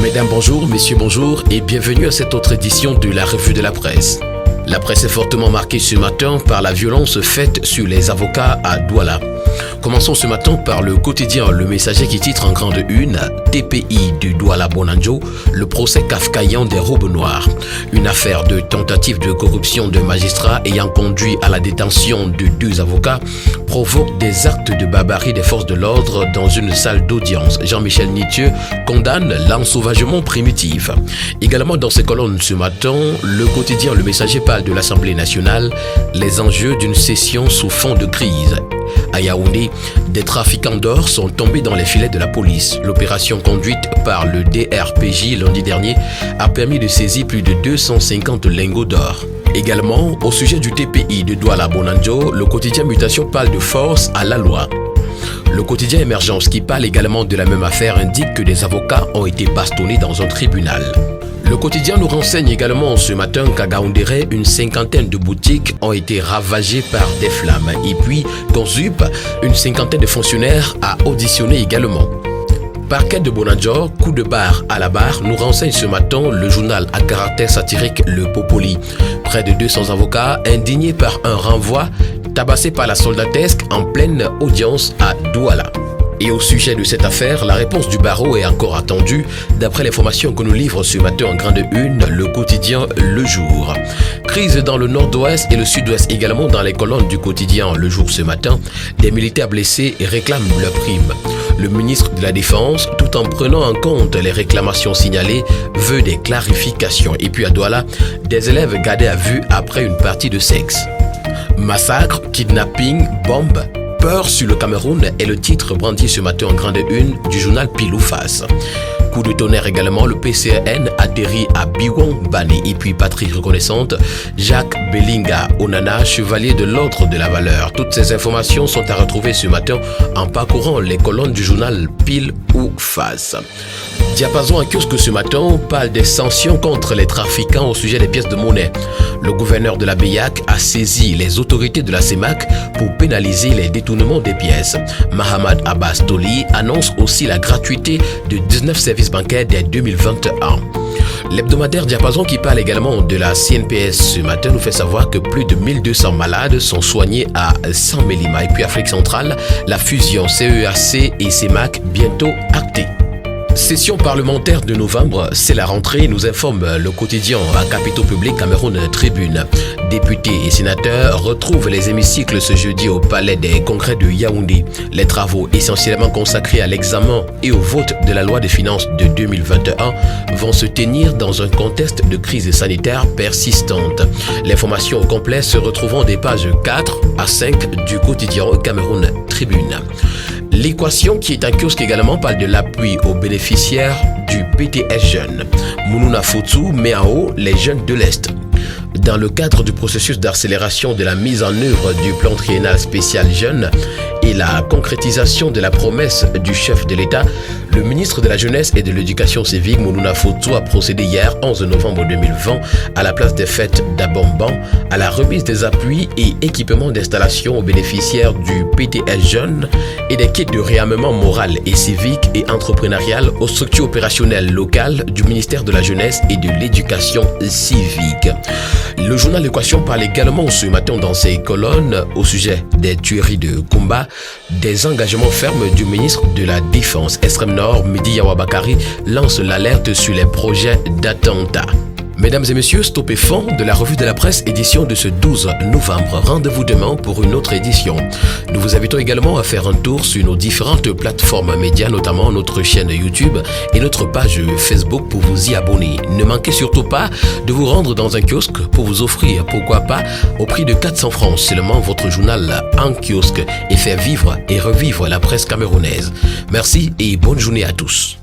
Mesdames, bonjour, messieurs, bonjour et bienvenue à cette autre édition de la Revue de la Presse. La presse est fortement marquée ce matin par la violence faite sur les avocats à Douala. Commençons ce matin par le quotidien Le Messager qui titre en grande une « TPI de Douala Bonanjo, le procès kafkaïen des robes noires ». Une affaire de tentative de corruption de magistrats ayant conduit à la détention de deux avocats provoque des actes de barbarie des forces de l'ordre dans une salle d'audience. Jean-Michel Nitieux condamne l'ensauvagement primitif. Également dans ses colonnes ce matin, le quotidien Le Messager parle de l'Assemblée nationale, les enjeux d'une session sous fond de crise. À Yaoundé, des trafiquants d'or sont tombés dans les filets de la police. L'opération conduite par le DRPJ lundi dernier a permis de saisir plus de 250 lingots d'or. Également, au sujet du TPI de Douala Bonanjo, le quotidien Mutation parle de force à la loi. Le quotidien Émergence, qui parle également de la même affaire, indique que des avocats ont été bastonnés dans un tribunal. Le quotidien nous renseigne également ce matin qu'à Gaoundéré, une cinquantaine de boutiques ont été ravagées par des flammes. Et puis, dans ZUP, une cinquantaine de fonctionnaires a auditionné également. Parquet de Bonanjo, coup de barre à la barre, nous renseigne ce matin le journal à caractère satirique Le Popoli. Près de 200 avocats indignés par un renvoi tabassé par la soldatesque en pleine audience à Douala. Et au sujet de cette affaire, la réponse du barreau est encore attendue, d'après l'information que nous livre ce matin en grande une, le quotidien Le Jour. Crise dans le nord-ouest et le sud-ouest également dans les colonnes du quotidien Le Jour ce matin, des militaires blessés réclament leur prime. Le ministre de la Défense, tout en prenant en compte les réclamations signalées, veut des clarifications. Et puis à Douala, des élèves gardés à vue après une partie de sexe. Massacre, kidnapping, bombe. Peur sur le Cameroun est le titre brandi ce matin en grande une du journal Pile ou Face. Coup de tonnerre également, le PCN atterrit à Biwon Bani et puis patrie reconnaissante, Jacques Belinga Onana, chevalier de l'ordre de la valeur. Toutes ces informations sont à retrouver ce matin en parcourant les colonnes du journal Pile ou Face. Diapason en kiosque ce matin parle des sanctions contre les trafiquants au sujet des pièces de monnaie. Le gouverneur de la BEIAC a saisi les autorités de la CEMAC pour pénaliser les détournements des pièces. Mahamad Abbas Toli annonce aussi la gratuité de 19 services bancaires dès 2021. L'hebdomadaire Diapason qui parle également de la CNPS ce matin nous fait savoir que plus de 1200 malades sont soignés à Saint-Mélima. Et puis Afrique centrale, la fusion CEAC et CEMAC bientôt actée. Session parlementaire de novembre, c'est la rentrée, nous informe le quotidien à Capitaux Public Cameroun Tribune. Députés et sénateurs retrouvent les hémicycles ce jeudi au palais des congrès de Yaoundé. Les travaux essentiellement consacrés à l'examen et au vote de la loi des finances de 2021 vont se tenir dans un contexte de crise sanitaire persistante. L'information au complet se retrouvant des pages 4 à 5 du quotidien Cameroun Tribune. L'équation qui est en kiosque également parle de l'appui aux bénéficiaires du PTS Jeunes. Mounouna Fotou met en haut les jeunes de l'Est. Dans le cadre du processus d'accélération de la mise en œuvre du plan triennal spécial jeunes et la concrétisation de la promesse du chef de l'État, le ministre de la Jeunesse et de l'Éducation civique, Mounouna Fotou, a procédé hier, 11 novembre 2020, à la place des fêtes d'Abomban, à la remise des appuis et équipements d'installation aux bénéficiaires du PTS Jeunes et des kits de réarmement moral et civique et entrepreneurial aux structures opérationnelles locales du ministère de la Jeunesse et de l'Éducation civique. Le journal L'Équation parle également ce matin dans ses colonnes au sujet des tueries de combat, des engagements fermes du ministre de la Défense. Extrême Nord, Midi Yawabakari lance l'alerte sur les projets d'attentat. Mesdames et messieurs, stupéfiants de la revue de la presse édition de ce 12 novembre. Rendez-vous demain pour une autre édition. Nous vous invitons également à faire un tour sur nos différentes plateformes médias, notamment notre chaîne YouTube et notre page Facebook pour vous y abonner. Ne manquez surtout pas de vous rendre dans un kiosque pour vous offrir, pourquoi pas, au prix de 400 francs seulement votre journal en kiosque et faire vivre et revivre la presse camerounaise. Merci et bonne journée à tous.